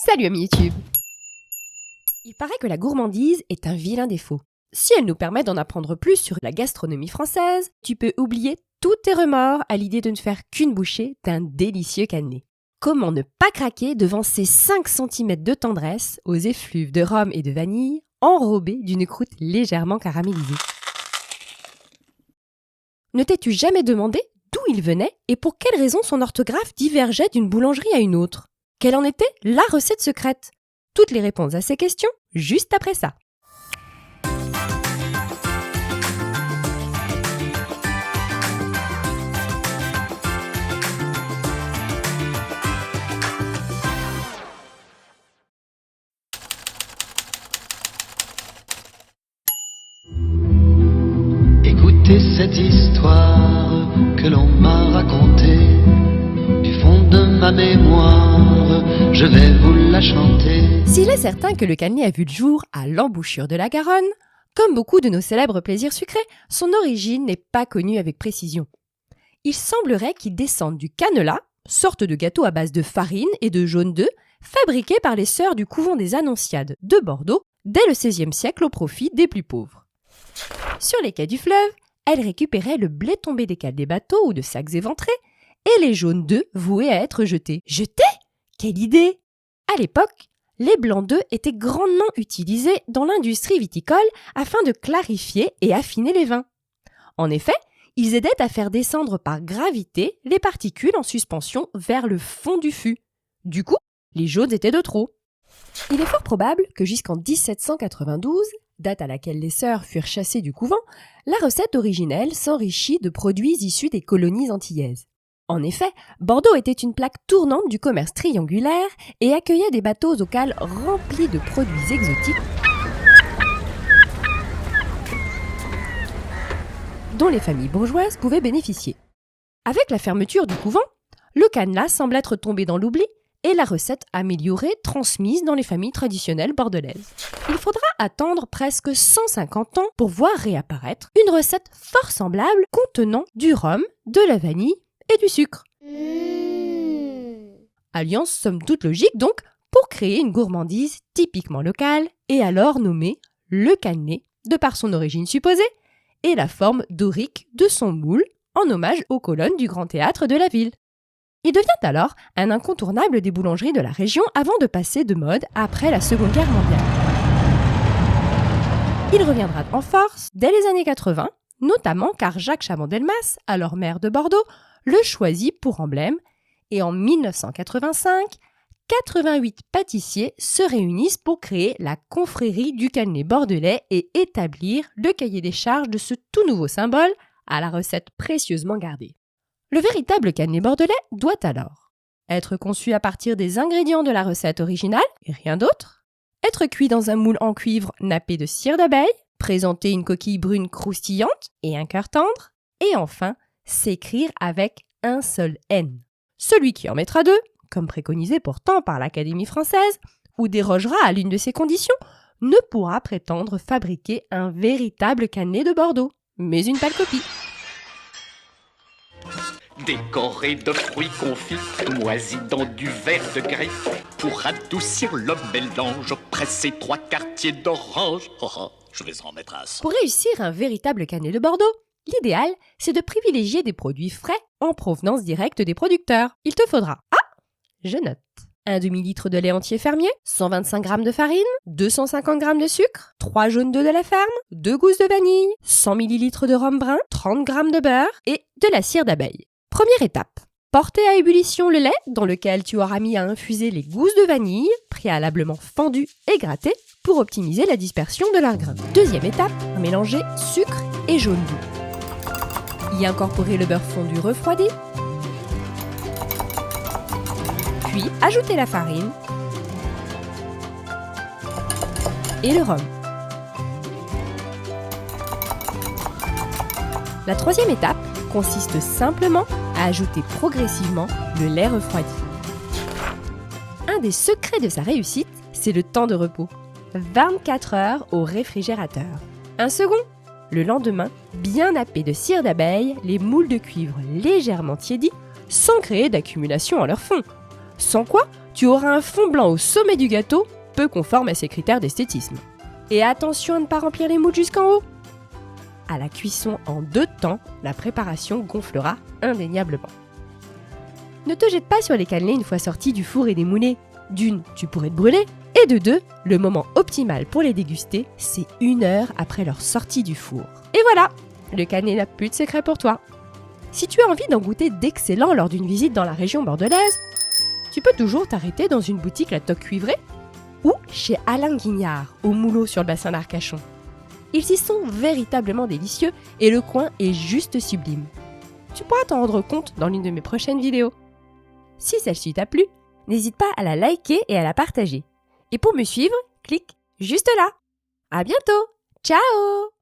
Salut amis YouTube! Il paraît que la gourmandise est un vilain défaut. Si elle nous permet d'en apprendre plus sur la gastronomie française, tu peux oublier tous tes remords à l'idée de ne faire qu'une bouchée d'un délicieux cannelé. Comment ne pas craquer devant ces 5 cm de tendresse aux effluves de rhum et de vanille enrobés d'une croûte légèrement caramélisée? Ne t'es-tu jamais demandé d'où il venait et pour quelle raison son orthographe divergeait d'une boulangerie à une autre? Quelle en était la recette secrète? Toutes les réponses à ces questions, juste après ça. Écoutez cette histoire que l'on m'a racontée. Du fond de ma mémoire, je vais vous la chanter. S'il est certain que le cannelé a vu le jour à l'embouchure de la Garonne, comme beaucoup de nos célèbres plaisirs sucrés, son origine n'est pas connue avec précision. Il semblerait qu'il descende du cannelas, sorte de gâteau à base de farine et de jaune d'œuf, fabriqué par les sœurs du couvent des Annonciades de Bordeaux dès le XVIe siècle au profit des plus pauvres. Sur les quais du fleuve, elles récupéraient le blé tombé des cales des bateaux ou de sacs éventrés et les jaunes d'œufs voués à être jetés. Jetés? Quelle idée! À l'époque, les blancs d'œufs étaient grandement utilisés dans l'industrie viticole afin de clarifier et affiner les vins. En effet, ils aidaient à faire descendre par gravité les particules en suspension vers le fond du fût. Du coup, les jaunes étaient de trop. Il est fort probable que jusqu'en 1792, date à laquelle les sœurs furent chassées du couvent, la recette originelle s'enrichit de produits issus des colonies antillaises. En effet, Bordeaux était une plaque tournante du commerce triangulaire et accueillait des bateaux aux cales remplis de produits exotiques dont les familles bourgeoises pouvaient bénéficier. Avec la fermeture du couvent, le cannelas semble être tombé dans l'oubli et la recette améliorée transmise dans les familles traditionnelles bordelaises. Il faudra attendre presque 150 ans pour voir réapparaître une recette fort semblable contenant du rhum, de la vanille et du sucre. Alliance somme toute logique donc pour créer une gourmandise typiquement locale et alors nommée le cannelé de par son origine supposée et la forme dorique de son moule en hommage aux colonnes du grand théâtre de la ville. Il devient alors un incontournable des boulangeries de la région avant de passer de mode après la Seconde Guerre mondiale. Il reviendra en force dès les années 80, notamment car Jacques Chaban-Delmas, alors maire de Bordeaux, le choisit pour emblème et en 1985, 88 pâtissiers se réunissent pour créer la confrérie du cannelé bordelais et établir le cahier des charges de ce tout nouveau symbole à la recette précieusement gardée. Le véritable cannelé bordelais doit alors être conçu à partir des ingrédients de la recette originale et rien d'autre, être cuit dans un moule en cuivre nappé de cire d'abeille, présenter une coquille brune croustillante et un cœur tendre, et enfin s'écrire avec un seul N. Celui qui en mettra 2, comme préconisé pourtant par l'Académie française, ou dérogera à l'une de ces conditions, ne pourra prétendre fabriquer un véritable cannelé de Bordeaux, mais une pâle copie. Décoré de fruits confits, moisis dans du verre de griffe. Pour adoucir le mélange, presser 3 quartiers d'orange. Je vais en mettre un 100. Pour réussir un véritable cannelé de Bordeaux, l'idéal, c'est de privilégier des produits frais en provenance directe des producteurs. Il te faudra, je note, un demi-litre de lait entier fermier, 125 g de farine, 250 g de sucre, 3 jaunes d'œufs de la ferme, 2 gousses de vanille, 100 ml de rhum brun, 30 g de beurre et de la cire d'abeille. Première étape, porter à ébullition le lait dans lequel tu auras mis à infuser les gousses de vanille, préalablement fendues et grattées pour optimiser la dispersion de leurs grains. Deuxième étape, mélanger sucre et jaune d'œuf. Y incorporer le beurre fondu refroidi, puis ajouter la farine et le rhum. La troisième étape consiste simplement à ajouter progressivement le lait refroidi. Un des secrets de sa réussite, c'est le temps de repos. 24 heures au réfrigérateur. Un second, le lendemain, bien nappés de cire d'abeille, les moules de cuivre légèrement tiédis, sans créer d'accumulation à leur fond. Sans quoi, tu auras un fond blanc au sommet du gâteau, peu conforme à ses critères d'esthétisme. Et attention à ne pas remplir les moules jusqu'en haut. À la cuisson en 2 temps, la préparation gonflera indéniablement. Ne te jette pas sur les cannelés une fois sortis du four et démoulés. D'1, tu pourrais te brûler, et de 2, le moment optimal pour les déguster, c'est 1 heure après leur sortie du four. Et voilà, le cannelé n'a plus de secret pour toi. Si tu as envie d'en goûter d'excellents lors d'une visite dans la région bordelaise, tu peux toujours t'arrêter dans une boutique La Toque Cuivrée ou chez Alain Guignard, au Moulot sur le bassin d'Arcachon. Ils y sont véritablement délicieux et le coin est juste sublime. Tu pourras t'en rendre compte dans l'une de mes prochaines vidéos. Si celle-ci t'a plu, n'hésite pas à la liker et à la partager. Et pour me suivre, clique juste là. À bientôt. Ciao!